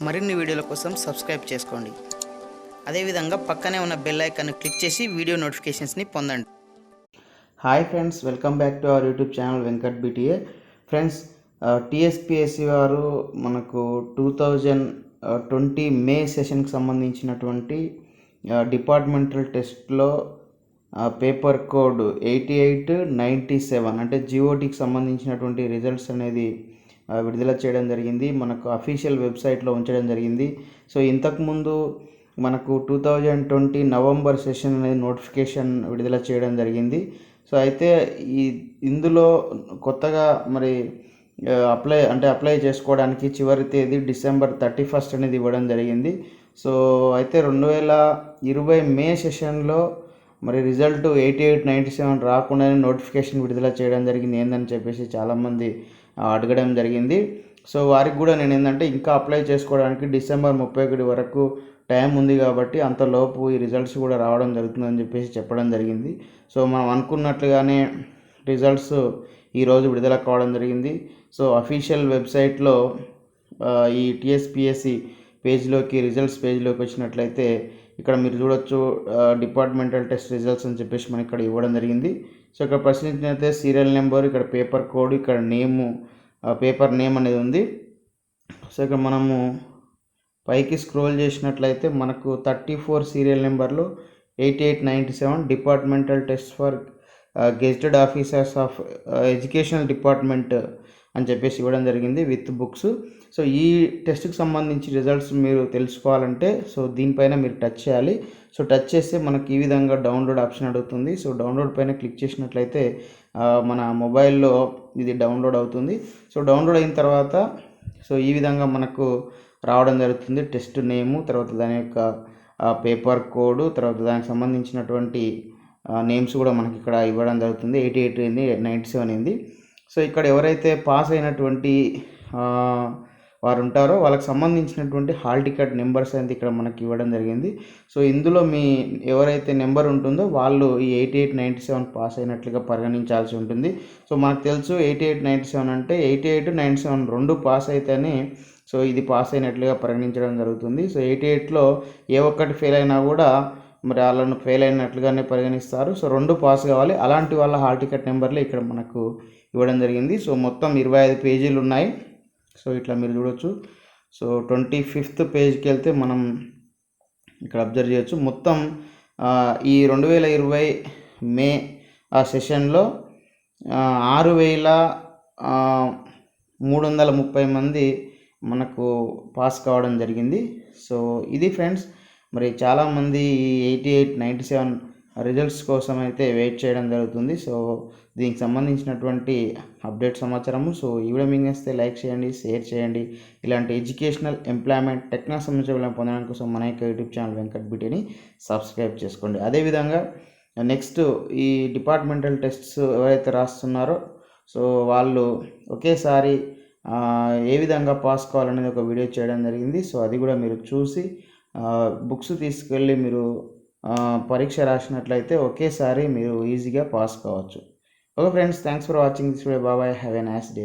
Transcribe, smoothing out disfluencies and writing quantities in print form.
మరిన్ని వీడియోల కోసం సబ్స్క్రైబ్ చేసుకోండి. అదేవిధంగా పక్కనే ఉన్న బెల్ ఐకాన్ క్లిక్ చేసి వీడియో నోటిఫికేషన్స్ని పొందండి. Hi friends, welcome back to our YouTube channel వెంకట్బిటిఏ. ఫ్రెండ్స్, టీఎస్పిఎస్సి వారు మనకు 2020 మే సెషన్కి సంబంధించినటువంటి డిపార్ట్మెంటల్ టెస్ట్లో పేపర్ కోడ్ 8897 అంటే జిఓటీకి సంబంధించినటువంటి రిజల్ట్స్ అనేది విడుదల చేయడం జరిగింది. మనకు అఫీషియల్ వెబ్సైట్లో ఉంచడం జరిగింది. సో ఇంతకుముందు మనకు 2020 నవంబర్ సెషన్ అనేది నోటిఫికేషన్ విడుదల చేయడం జరిగింది. సో అయితే ఇందులో కొత్తగా మరి అప్లై చేసుకోవడానికి చివరి తేదీ డిసెంబర్ 31 అనేది ఇవ్వడం జరిగింది. సో అయితే 2020 మే సెషన్లో మరి రిజల్ట్ 8897 రాకుండానే నోటిఫికేషన్ విడుదల చేయడం జరిగింది ఏందని చెప్పేసి చాలామంది అడగడం జరిగింది. సో వారికి కూడా నేను ఏంటంటే ఇంకా అప్లై చేసుకోవడానికి డిసెంబర్ 31 వరకు టైం ఉంది కాబట్టి అంతలోపు ఈ రిజల్ట్స్ కూడా రావడం జరుగుతుందని చెప్పేసి చెప్పడం జరిగింది. సో మనం అనుకున్నట్లుగానే రిజల్ట్స్ ఈరోజు విడుదల కావడం జరిగింది. సో అఫీషియల్ వెబ్సైట్లో ఈ టీఎస్పిఎస్సి పేజ్లోకి రిజల్ట్స్ పేజ్లోకి వచ్చినట్లయితే ఇక్కడ మీరు చూడొచ్చు డిపార్ట్మెంటల్ టెస్ట్ రిజల్ట్స్ అని చెప్పేసి మనకి ఇక్కడ ఇవ్వడం జరిగింది. సో ఇక్కడ ప్రశ్నించినట్లయితే సీరియల్ నెంబర్, ఇక్కడ పేపర్ కోడ్, ఇక్కడ నేము, పేపర్ నేమ్ అనేది ఉంది. సో ఇక్కడ మనము పైకి స్క్రోల్ చేసినట్లయితే మనకు 34 సీరియల్ నెంబర్లో 8897 departmental test for gazetted officers of educational department అని చెప్పేసి ఇవ్వడం జరిగింది విత్ బుక్స్. సో ఈ టెస్ట్కి సంబంధించి రిజల్ట్స్ మీరు తెలుసుకోవాలంటే సో దీనిపైన మీరు టచ్ చేయాలి. సో టచ్ చేస్తే మనకి ఈ విధంగా డౌన్లోడ్ ఆప్షన్ అడుగుతుంది. సో డౌన్లోడ్ పైన క్లిక్ చేసినట్లయితే మన మొబైల్లో ఇది డౌన్లోడ్ అవుతుంది. సో డౌన్లోడ్ అయిన తర్వాత సో ఈ విధంగా మనకు రావడం జరుగుతుంది. టెస్ట్ నేము, తర్వాత దాని యొక్క పేపర్ కోడ్, తర్వాత దానికి సంబంధించినటువంటి నేమ్స్ కూడా మనకి ఇక్కడ ఇవ్వడం జరుగుతుంది. 88 అయింది, 97 అయింది. సో ఇక్కడ ఎవరైతే పాస్ అయినటువంటి వారు ఉంటారో వాళ్ళకి సంబంధించినటువంటి హాల్ టికెట్ నెంబర్స్ అనేది ఇక్కడ మనకి ఇవ్వడం జరిగింది. సో ఇందులో మీ ఎవరైతే నెంబర్ ఉంటుందో వాళ్ళు ఈ 8897 పాస్ అయినట్లుగా పరిగణించాల్సి ఉంటుంది. సో మనకు తెలుసు 8897 అంటే 88, 97 రెండు పాస్ అయితేనే సో ఇది పాస్ అయినట్లుగా పరిగణించడం జరుగుతుంది. సో 88లో ఏ ఒక్కటి ఫెయిల్ అయినా కూడా మరి వాళ్ళను ఫెయిల్ అయినట్లుగానే పరిగణిస్తారు. సో రెండు పాస్ కావాలి. అలాంటి వాళ్ళ హాల్ టికెట్ నెంబర్లు ఇక్కడ మనకు ఇవ్వడం జరిగింది. సో మొత్తం 25 పేజీలు ఉన్నాయి. సో ఇట్లా మీరు చూడొచ్చు. సో 25th పేజ్కి వెళ్తే మనం ఇక్కడ అబ్జర్వ్ చేయొచ్చు. మొత్తం ఈ 2020 మే సెషన్లో 6330 మంది మనకు పాస్ కావడం జరిగింది. సో ఇది ఫ్రెండ్స్, మరి చాలామంది ఈ 8897 రిజల్ట్స్ కోసం అయితే వెయిట్ చేయడం జరుగుతుంది. సో దీనికి సంబంధించినటువంటి అప్డేట్ సమాచారము. సో ఈ వీడియో మీకు నచ్చితే లైక్ చేయండి, షేర్ చేయండి. ఇలాంటి ఎడ్యుకేషనల్, ఎంప్లాయ్మెంట్, టెక్నాలజీ సంబంధించిన పొందడం కోసం మన యొక్క యూట్యూబ్ ఛానల్ వెంకట్బిటిని సబ్స్క్రైబ్ చేసుకోండి. అదేవిధంగా నెక్స్ట్ ఈ డిపార్ట్మెంటల్ టెస్ట్స్ ఎవరైతే రాస్తున్నారో సో వాళ్ళు ఒకేసారి ఏ విధంగా పాస్ కావాలనేది ఒక వీడియో చేయడం జరిగింది. సో అది కూడా మీరు చూసి బుక్స్ తీసుకెళ్ళి మీరు పరీక్ష రాసినట్లయితే ఒకేసారి మీరు ఈజీగా పాస్ కావచ్చు. Okay friends, thanks for watching this video. Bye, have a nice day.